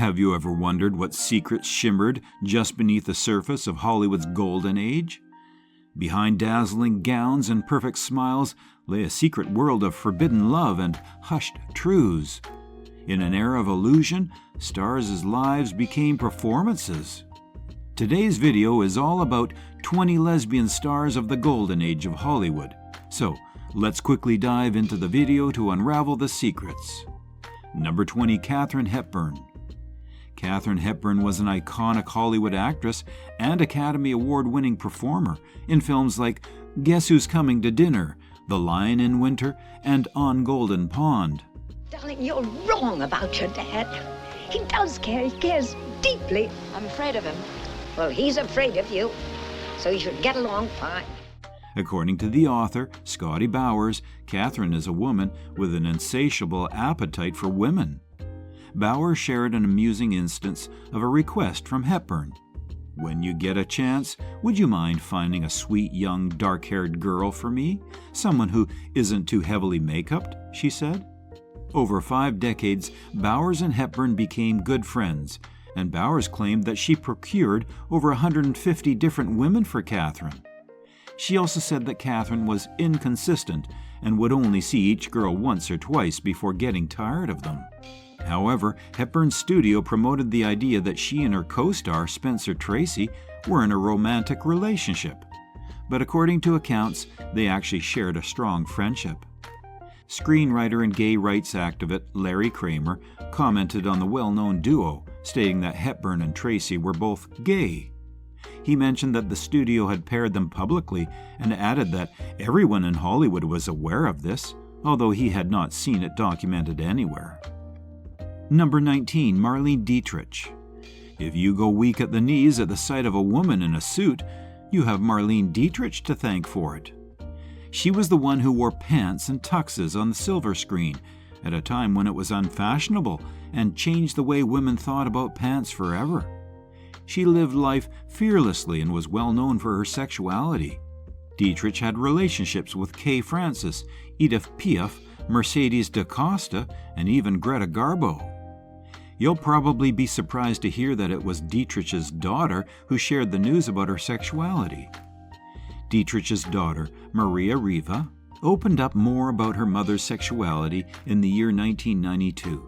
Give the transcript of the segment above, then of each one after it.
Have you ever wondered what secrets shimmered just beneath the surface of Hollywood's golden age? Behind dazzling gowns and perfect smiles lay a secret world of forbidden love and hushed truths. In an era of illusion, stars' lives became performances. Today's video is all about 20 lesbian stars of the golden age of Hollywood. So, let's quickly dive into the video to unravel the secrets. Number 20, Katharine Hepburn. Katharine Hepburn was an iconic Hollywood actress and Academy Award-winning performer in films like Guess Who's Coming to Dinner, The Lion in Winter, and On Golden Pond. Darling, you're wrong about your dad. He does care. He cares deeply. I'm afraid of him. Well, he's afraid of you, so you should get along fine. According to the author, Scotty Bowers, Katharine is a woman with an insatiable appetite for women. Bowers shared an amusing instance of a request from Hepburn. "When you get a chance, would you mind finding a sweet young dark-haired girl for me? Someone who isn't too heavily make-upped," she said. Over 5 decades, Bowers and Hepburn became good friends, and Bowers claimed that she procured over 150 different women for Katharine. She also said that Katharine was inconsistent and would only see each girl once or twice before getting tired of them. However, Hepburn's studio promoted the idea that she and her co-star, Spencer Tracy, were in a romantic relationship. But according to accounts, they actually shared a strong friendship. Screenwriter and gay rights activist Larry Kramer commented on the well-known duo, stating that Hepburn and Tracy were both gay. He mentioned that the studio had paired them publicly and added that everyone in Hollywood was aware of this, although he had not seen it documented anywhere. Number 19, Marlene Dietrich. If you go weak at the knees at the sight of a woman in a suit, you have Marlene Dietrich to thank for it. She was the one who wore pants and tuxes on the silver screen at a time when it was unfashionable and changed the way women thought about pants forever. She lived life fearlessly and was well known for her sexuality. Dietrich had relationships with Kay Francis, Edith Piaf, Mercedes Acosta, and even Greta Garbo. You'll probably be surprised to hear that it was Dietrich's daughter who shared the news about her sexuality. Dietrich's daughter, Maria Riva, opened up more about her mother's sexuality in the year 1992.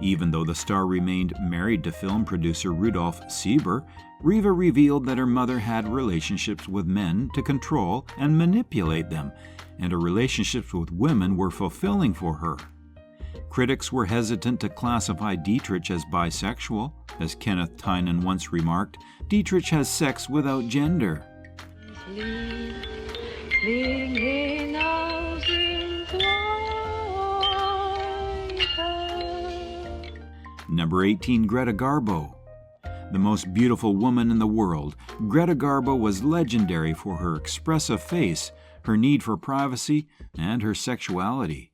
Even though the star remained married to film producer Rudolph Sieber, Riva revealed that her mother had relationships with men to control and manipulate them, and her relationships with women were fulfilling for her. Critics were hesitant to classify Dietrich as bisexual. As Kenneth Tynan once remarked, Dietrich has sex without gender. Number 18, Greta Garbo. The most beautiful woman in the world, Greta Garbo was legendary for her expressive face, her need for privacy, and her sexuality.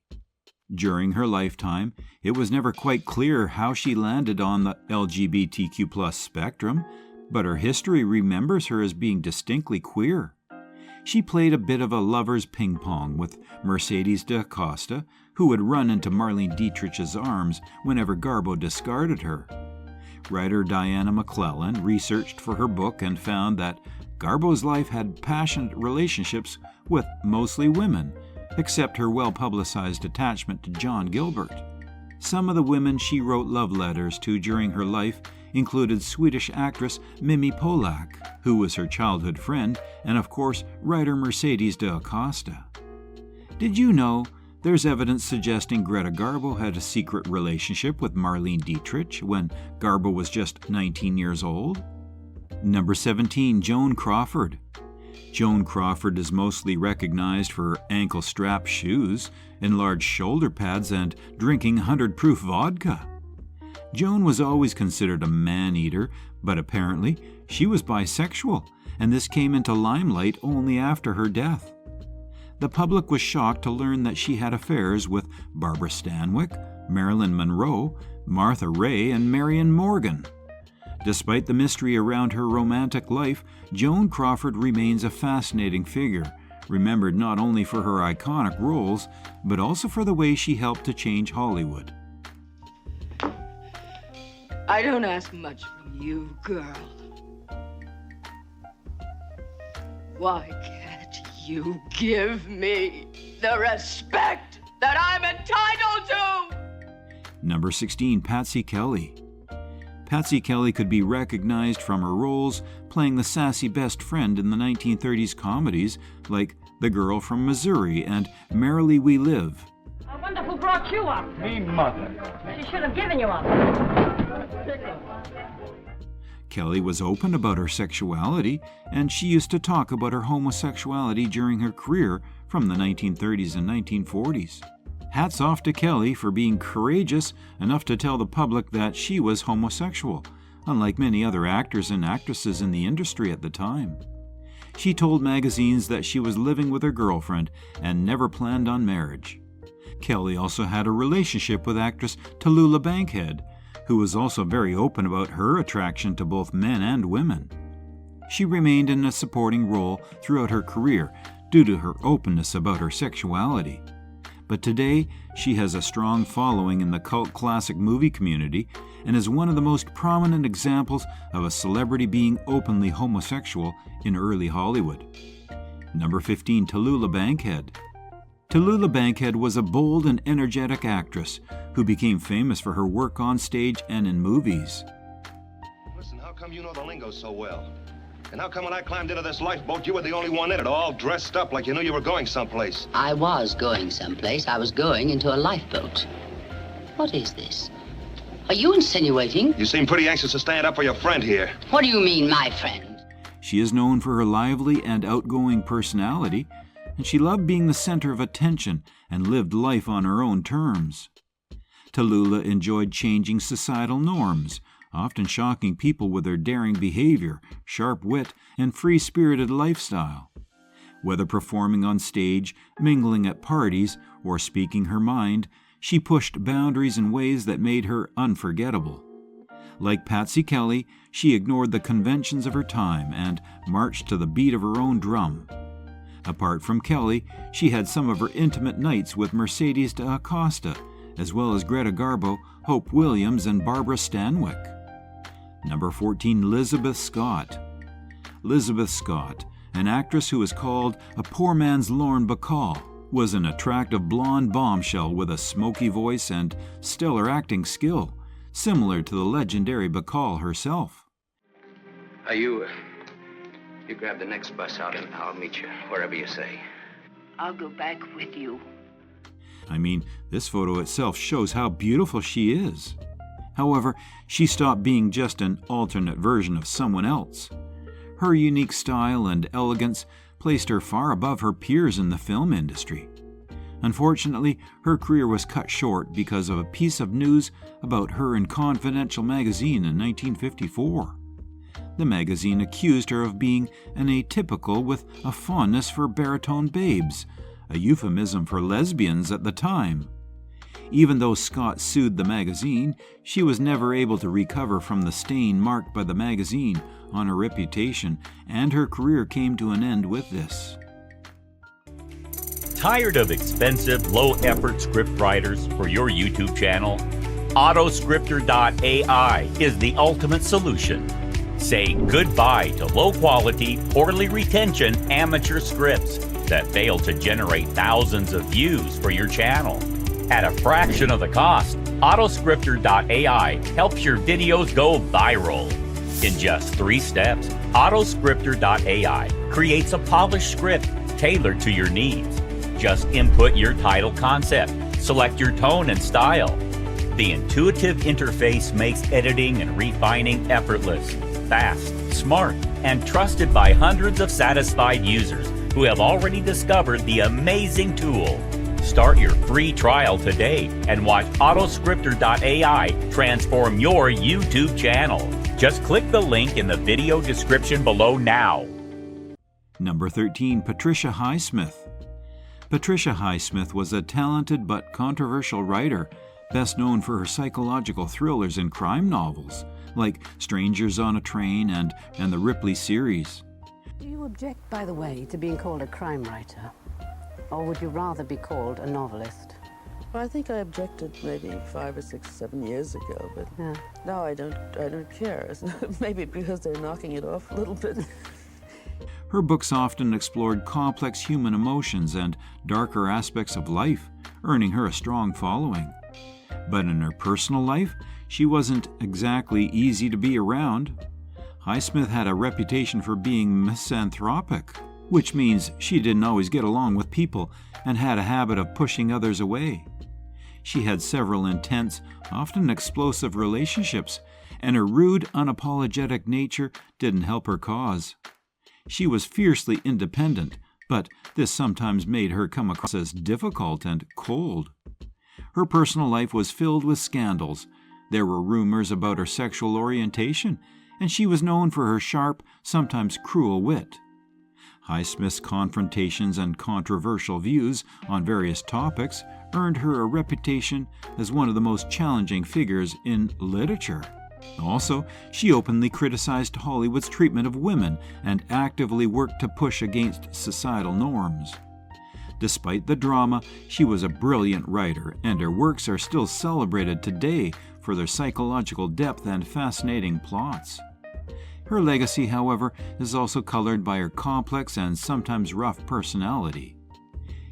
During her lifetime, it was never quite clear how she landed on the LGBTQ+ spectrum, but her history remembers her as being distinctly queer. She played a bit of a lover's ping-pong with Mercedes Acosta, who would run into Marlene Dietrich's arms whenever Garbo discarded her. Writer Diana McClellan researched for her book and found that Garbo's life had passionate relationships with mostly women, except her well-publicized attachment to John Gilbert. Some of the women she wrote love letters to during her life included Swedish actress Mimi Polak, who was her childhood friend, and of course, writer Mercedes Acosta. Did you know there's evidence suggesting Greta Garbo had a secret relationship with Marlene Dietrich when Garbo was just 19 years old? Number 17, Joan Crawford. Joan Crawford is mostly recognized for her ankle-strap shoes, enlarged shoulder pads, and drinking 100-proof vodka. Joan was always considered a man-eater, but apparently she was bisexual, and this came into limelight only after her death. The public was shocked to learn that she had affairs with Barbara Stanwyck, Marilyn Monroe, Martha Ray, and Marion Morgan. Despite the mystery around her romantic life, Joan Crawford remains a fascinating figure, remembered not only for her iconic roles, but also for the way she helped to change Hollywood. I don't ask much from you, girl. Why can't you give me the respect that I'm entitled to? Number 16, Patsy Kelly. Patsy Kelly could be recognized from her roles playing the sassy best friend in the 1930s comedies like The Girl from Missouri and Merrily We Live. I wonder who brought you up. Me mother. She should have given you up. Kelly was open about her sexuality, and she used to talk about her homosexuality during her career from the 1930s and 1940s. Hats off to Kelly for being courageous enough to tell the public that she was homosexual, unlike many other actors and actresses in the industry at the time. She told magazines that she was living with her girlfriend and never planned on marriage. Kelly also had a relationship with actress Tallulah Bankhead, who was also very open about her attraction to both men and women. She remained in a supporting role throughout her career due to her openness about her sexuality. But today, she has a strong following in the cult classic movie community and is one of the most prominent examples of a celebrity being openly homosexual in early Hollywood. Number 15, Tallulah Bankhead. Tallulah Bankhead was a bold and energetic actress who became famous for her work on stage and in movies. Listen, how come you know the lingo so well? And how come when I climbed into this lifeboat, you were the only one in it, all dressed up like you knew you were going someplace? I was going someplace. I was going into a lifeboat. What is this? Are you insinuating? You seem pretty anxious to stand up for your friend here. What do you mean, my friend? She is known for her lively and outgoing personality, and she loved being the center of attention and lived life on her own terms. Tallulah enjoyed changing societal norms, often shocking people with her daring behavior, sharp wit, and free-spirited lifestyle. Whether performing on stage, mingling at parties, or speaking her mind, she pushed boundaries in ways that made her unforgettable. Like Patsy Kelly, she ignored the conventions of her time and marched to the beat of her own drum. Apart from Kelly, she had some of her intimate nights with Mercedes de Acosta, as well as Greta Garbo, Hope Williams, and Barbara Stanwyck. Number 14, Lizabeth Scott. Lizabeth Scott, an actress who is called a poor man's Lauren Bacall, was an attractive blonde bombshell with a smoky voice and stellar acting skill, similar to the legendary Bacall herself. You grab the next bus out and I'll meet you wherever you say. I'll go back with you. I mean, this photo itself shows how beautiful she is. However, she stopped being just an alternate version of someone else. Her unique style and elegance placed her far above her peers in the film industry. Unfortunately, her career was cut short because of a piece of news about her in Confidential magazine in 1954. The magazine accused her of being an atypical with a fondness for baritone babes, a euphemism for lesbians at the time. Even though Scott sued the magazine, she was never able to recover from the stain marked by the magazine on her reputation, and her career came to an end with this. Tired of expensive, low-effort script writers for your YouTube channel? Autoscripter.ai is the ultimate solution. Say goodbye to low-quality, poorly retention amateur scripts that fail to generate thousands of views for your channel. At a fraction of the cost, Autoscripter.ai helps your videos go viral. In just 3 steps, Autoscripter.ai creates a polished script tailored to your needs. Just input your title concept, select your tone and style. The intuitive interface makes editing and refining effortless, fast, smart, and trusted by hundreds of satisfied users who have already discovered the amazing tool. Start your free trial today and watch Autoscripter.ai transform your YouTube channel. Just click the link in the video description below now. Number 13, Patricia Highsmith. Patricia Highsmith was a talented but controversial writer, best known for her psychological thrillers and crime novels, like Strangers on a Train and the Ripley series. Do you object, by the way, to being called a crime writer? Or would you rather be called a novelist? Well, I think I objected maybe 5 or 6, 7 years ago, but now I don't care. Maybe because they're knocking it off a little bit. Her books often explored complex human emotions and darker aspects of life, earning her a strong following. But in her personal life, she wasn't exactly easy to be around. Highsmith had a reputation for being misanthropic, which means she didn't always get along with people and had a habit of pushing others away. She had several intense, often explosive relationships, and her rude, unapologetic nature didn't help her cause. She was fiercely independent, but this sometimes made her come across as difficult and cold. Her personal life was filled with scandals. There were rumors about her sexual orientation, and she was known for her sharp, sometimes cruel wit. Highsmith's confrontations and controversial views on various topics earned her a reputation as one of the most challenging figures in literature. Also, she openly criticized Hollywood's treatment of women and actively worked to push against societal norms. Despite the drama, she was a brilliant writer, and her works are still celebrated today for their psychological depth and fascinating plots. Her legacy, however, is also colored by her complex and sometimes rough personality.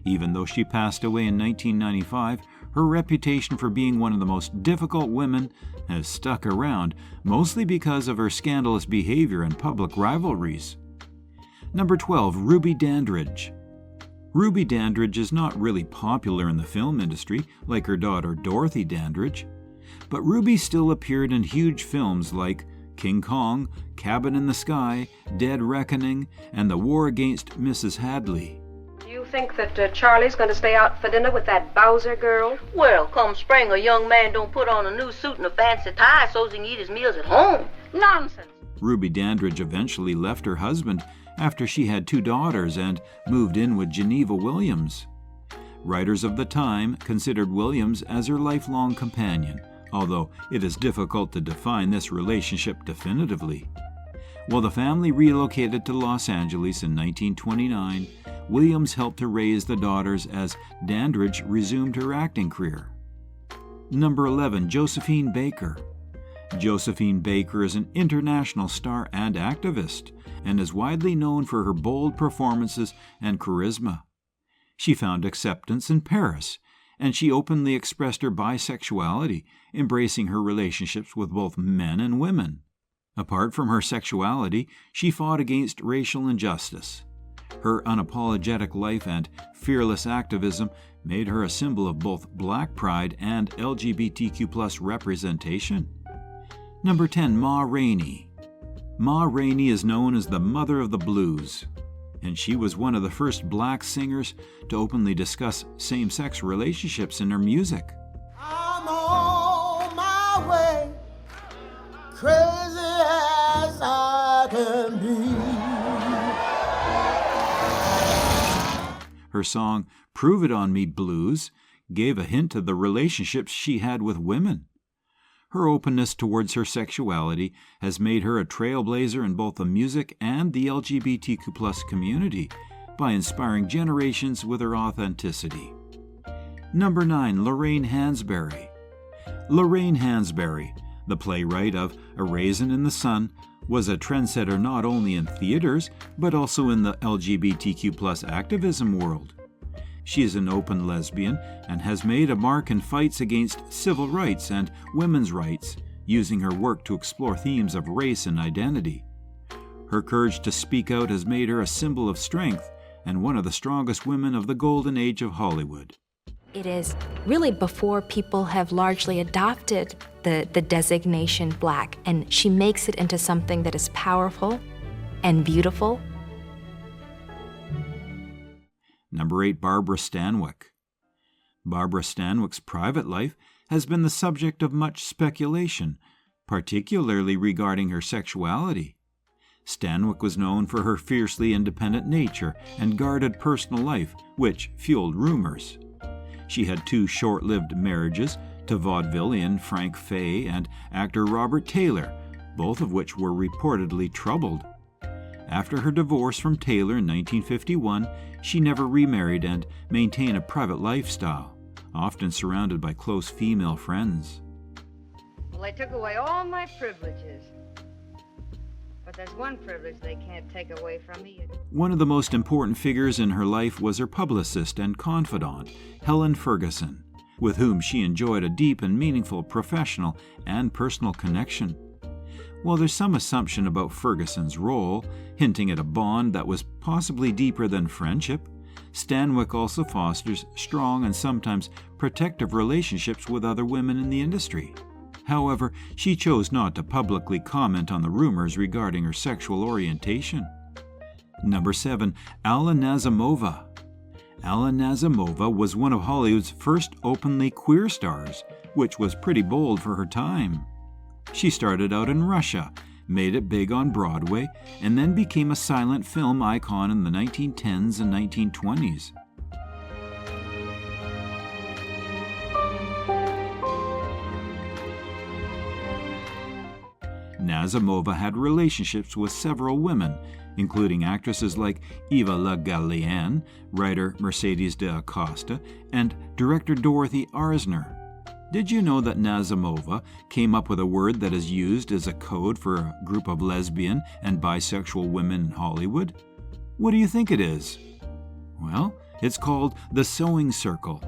Even though she passed away in 1995, her reputation for being one of the most difficult women has stuck around, mostly because of her scandalous behavior and public rivalries. Number 12, Ruby Dandridge. Ruby Dandridge is not really popular in the film industry like her daughter Dorothy Dandridge, but Ruby still appeared in huge films like King Kong, Cabin in the Sky, Dead Reckoning, and The War Against Mrs. Hadley. Do you think that Charlie's going to stay out for dinner with that Bowser girl? Well, come spring, a young man don't put on a new suit and a fancy tie so he can eat his meals at home. Nonsense. Ruby Dandridge eventually left her husband after she had 2 daughters and moved in with Geneva Williams. Writers of the time considered Williams as her lifelong companion, although it is difficult to define this relationship definitively. While the family relocated to Los Angeles in 1929, Williams helped to raise the daughters as Dandridge resumed her acting career. Number 11, Josephine Baker. Josephine Baker is an international star and activist, and is widely known for her bold performances and charisma. She found acceptance in Paris, and she openly expressed her bisexuality, embracing her relationships with both men and women. Apart from her sexuality, she fought against racial injustice. Her unapologetic life and fearless activism made her a symbol of both Black pride and LGBTQ+ representation. Number 10, Ma Rainey. Ma Rainey is known as the mother of the blues, and she was one of the first Black singers to openly discuss same-sex relationships in her music. I'm on my way, crazy as I can be. Her song Prove It On Me Blues gave a hint of the relationships she had with women. Her openness towards her sexuality has made her a trailblazer in both the music and the LGBTQ+ community by inspiring generations with her authenticity. Number 9, Lorraine Hansberry. Lorraine Hansberry, the playwright of A Raisin in the Sun, was a trendsetter not only in theaters, but also in the LGBTQ+ activism world. She is an open lesbian and has made a mark in fights against civil rights and women's rights, using her work to explore themes of race and identity. Her courage to speak out has made her a symbol of strength and one of the strongest women of the golden age of Hollywood. It is really before people have largely adopted the designation Black, and she makes it into something that is powerful and beautiful. Number 8, Barbara Stanwyck. Barbara Stanwyck's private life has been the subject of much speculation, particularly regarding her sexuality. Stanwyck was known for her fiercely independent nature and guarded personal life, which fueled rumors. She had 2 short-lived marriages to vaudevillian Frank Fay and actor Robert Taylor, both of which were reportedly troubled. After her divorce from Taylor in 1951, she never remarried and maintained a private lifestyle, often surrounded by close female friends. Well, they took away all my privileges. But there's one privilege they can't take away from me. One of the most important figures in her life was her publicist and confidant, Helen Ferguson, with whom she enjoyed a deep and meaningful professional and personal connection. While there's some assumption about Ferguson's role, hinting at a bond that was possibly deeper than friendship, Stanwyck also fosters strong and sometimes protective relationships with other women in the industry. However, she chose not to publicly comment on the rumors regarding her sexual orientation. Number 7. Alla Nazimova. Alla Nazimova was one of Hollywood's first openly queer stars, which was pretty bold for her time. She started out in Russia, made it big on Broadway, and then became a silent film icon in the 1910s and 1920s. Nazimova had relationships with several women, including actresses like Eva Le Gallienne, writer Mercedes de Acosta, and director Dorothy Arzner. Did you know that Nazimova came up with a word that is used as a code for a group of lesbian and bisexual women in Hollywood? What do you think it is? Well, it's called the Sewing Circle.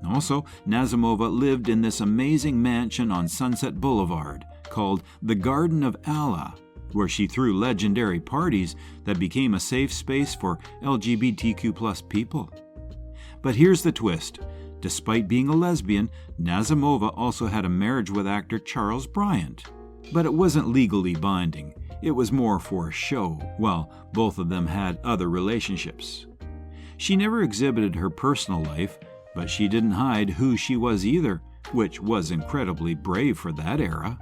Also, Nazimova lived in this amazing mansion on Sunset Boulevard called the Garden of Alla, where she threw legendary parties that became a safe space for LGBTQ+ people. But here's the twist. Despite being a lesbian, Nazimova also had a marriage with actor Charles Bryant. But it wasn't legally binding. It was more for a show, while both of them had other relationships. She never exhibited her personal life, but she didn't hide who she was either, which was incredibly brave for that era.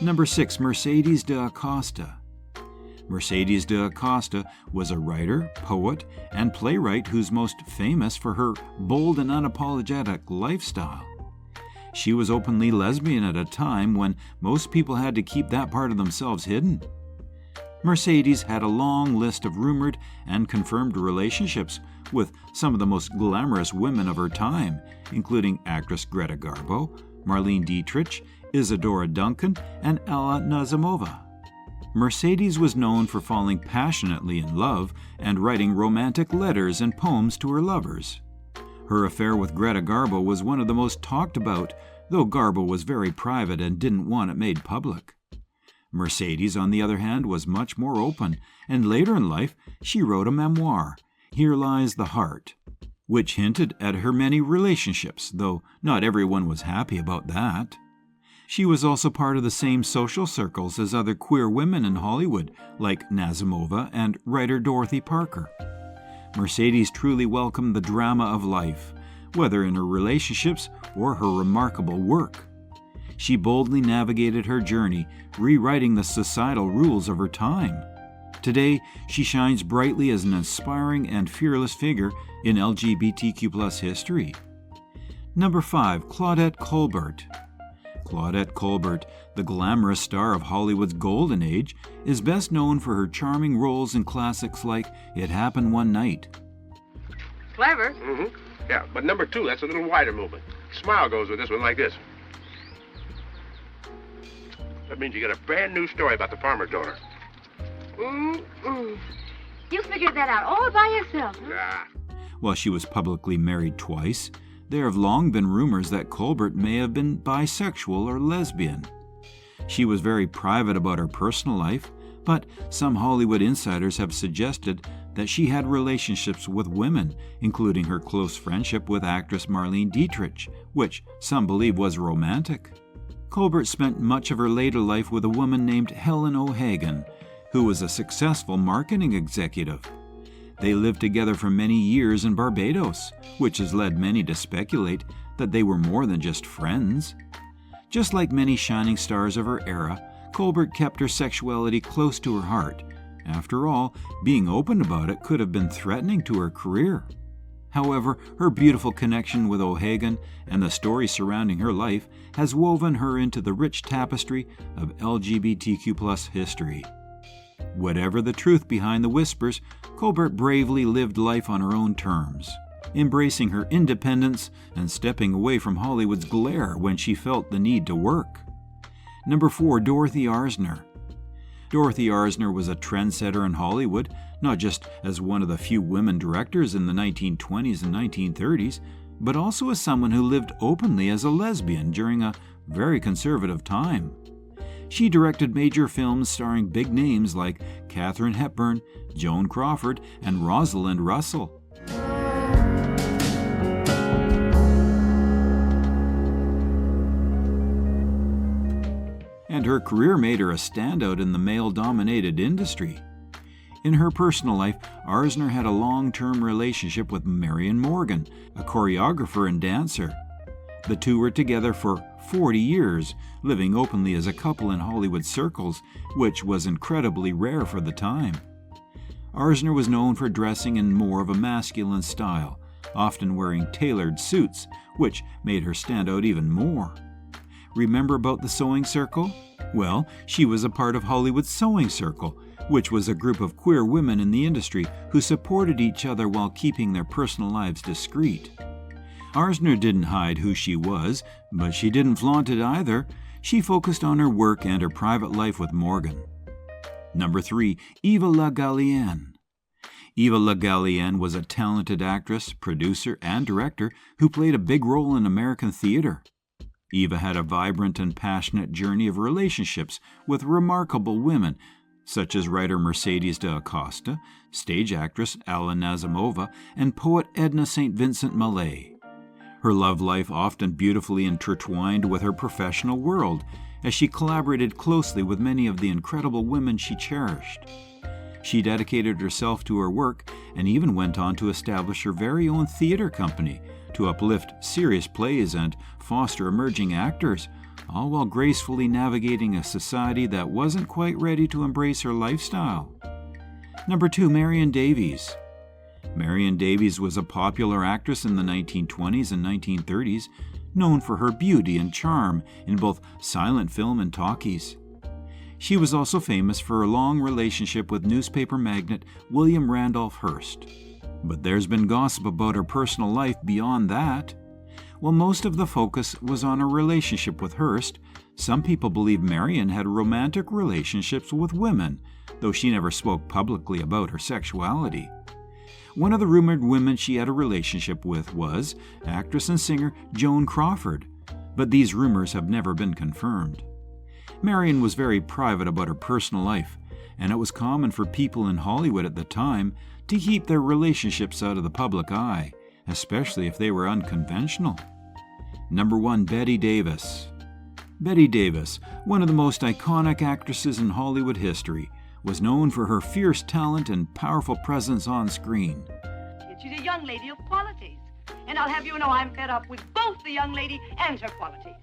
Number 6. Mercedes de Acosta. Mercedes de Acosta was a writer, poet, and playwright who's most famous for her bold and unapologetic lifestyle. She was openly lesbian at a time when most people had to keep that part of themselves hidden. Mercedes had a long list of rumored and confirmed relationships with some of the most glamorous women of her time, including actress Greta Garbo, Marlene Dietrich, Isadora Duncan, and Alla Nazimova. Mercedes was known for falling passionately in love and writing romantic letters and poems to her lovers. Her affair with Greta Garbo was one of the most talked about, though Garbo was very private and didn't want it made public. Mercedes, on the other hand, was much more open, and later in life she wrote a memoir, Here Lies the Heart, which hinted at her many relationships, though not everyone was happy about that. She was also part of the same social circles as other queer women in Hollywood, like Nazimova and writer Dorothy Parker. Mercedes truly welcomed the drama of life, whether in her relationships or her remarkable work. She boldly navigated her journey, rewriting the societal rules of her time. Today, she shines brightly as an inspiring and fearless figure in LGBTQ+ history. Number 5. Claudette Colbert. Claudette Colbert, the glamorous star of Hollywood's golden age, is best known for her charming roles in classics like It Happened One Night. Clever. Mm-hmm. Yeah, but number 2, that's a little wider movement. Smile goes with this one like this. That means you get a brand new story about the farmer's daughter. Mm-mm. You figured that out all by yourself, huh? Yeah. While she was publicly married twice, there have long been rumors that Colbert may have been bisexual or lesbian. She was very private about her personal life, but some Hollywood insiders have suggested that she had relationships with women, including her close friendship with actress Marlene Dietrich, which some believe was romantic. Colbert spent much of her later life with a woman named Helen O'Hagan, who was a successful marketing executive. They lived together for many years in Barbados, which has led many to speculate that they were more than just friends. Just like many shining stars of her era, Colbert kept her sexuality close to her heart. After all, being open about it could have been threatening to her career. However, her beautiful connection with O'Hagan and the story surrounding her life has woven her into the rich tapestry of LGBTQ+ history. Whatever the truth behind the whispers, Colbert bravely lived life on her own terms. embracing her independence and stepping away from Hollywood's glare when she felt the need to work. Number 4, Dorothy Arzner. Dorothy Arzner was a trendsetter in Hollywood, not just as one of the few women directors in the 1920s and 1930s, but also as someone who lived openly as a lesbian during a very conservative time. She directed major films starring big names like Katharine Hepburn, Joan Crawford, and Rosalind Russell. And her career made her a standout in the male-dominated industry. In her personal life, Arzner had a long-term relationship with Marion Morgan, a choreographer and dancer. The two were together for 40 years, living openly as a couple in Hollywood circles, which was incredibly rare for the time. Arzner was known for dressing in more of a masculine style, often wearing tailored suits, which made her stand out even more. Remember about the Sewing Circle? Well, she was a part of Hollywood's Sewing Circle, which was a group of queer women in the industry who supported each other while keeping their personal lives discreet. Arzner didn't hide who she was, but she didn't flaunt it either. She focused on her work and her private life with Morgan. Number 3, Eva Le Gallienne. Eva Le Gallienne was a talented actress, producer, and director who played a big role in American theater. Eva had a vibrant and passionate journey of relationships with remarkable women, such as writer Mercedes de Acosta, stage actress Alla Nazimova, and poet Edna St. Vincent Millay. Her love life often beautifully intertwined with her professional world, as she collaborated closely with many of the incredible women she cherished. She dedicated herself to her work and even went on to establish her very own theater company to uplift serious plays and foster emerging actors, all while gracefully navigating a society that wasn't quite ready to embrace her lifestyle. Number 2, Marion Davies. Marion Davies was a popular actress in the 1920s and 1930s, known for her beauty and charm in both silent film and talkies. She was also famous for her long relationship with newspaper magnate William Randolph Hearst. But there's been gossip about her personal life beyond that. While most of the focus was on her relationship with Hearst, some people believe Marion had romantic relationships with women, though she never spoke publicly about her sexuality. One of the rumored women she had a relationship with was actress and singer Joan Crawford, but these rumors have never been confirmed. Marion was very private about her personal life, and it was common for people in Hollywood at the time to keep their relationships out of the public eye, especially if they were unconventional. Number 1, Bette Davis. Bette Davis, one of the most iconic actresses in Hollywood history, was known for her fierce talent and powerful presence on screen. She's a young lady of qualities, and I'll have you know I'm fed up with both the young lady and her qualities.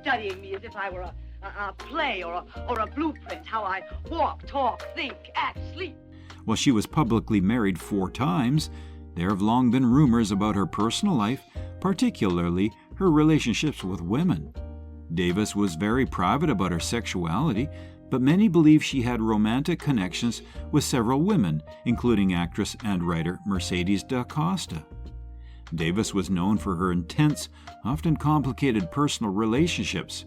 Studying me as if I were a play or a blueprint, how I walk, talk, think, act, sleep. While she was publicly married 4 times, there have long been rumors about her personal life, particularly her relationships with women. Davis was very private about her sexuality, but many believe she had romantic connections with several women, including actress and writer Mercedes de Acosta. Davis was known for her intense, often complicated personal relationships,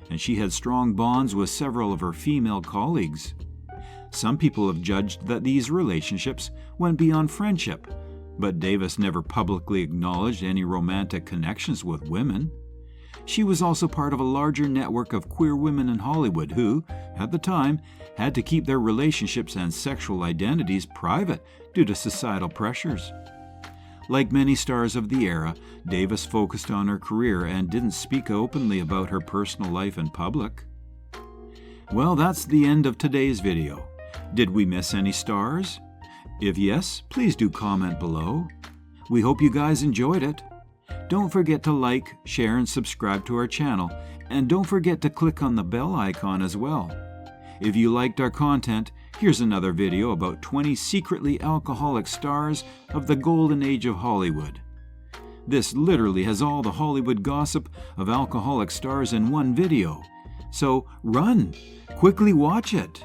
and she had strong bonds with several of her female colleagues. Some people have judged that these relationships went beyond friendship, but Davis never publicly acknowledged any romantic connections with women. She was also part of a larger network of queer women in Hollywood who, at the time, had to keep their relationships and sexual identities private due to societal pressures. Like many stars of the era, Davis focused on her career and didn't speak openly about her personal life in public. Well, that's the end of today's video. Did we miss any stars? If yes, please do comment below. We hope you guys enjoyed it. Don't forget to like, share, and subscribe to our channel, and don't forget to click on the bell icon as well. If you liked our content, here's another video about 20 secretly alcoholic stars of the golden age of Hollywood. This literally has all the Hollywood gossip of alcoholic stars in one video. So run! Quickly watch it!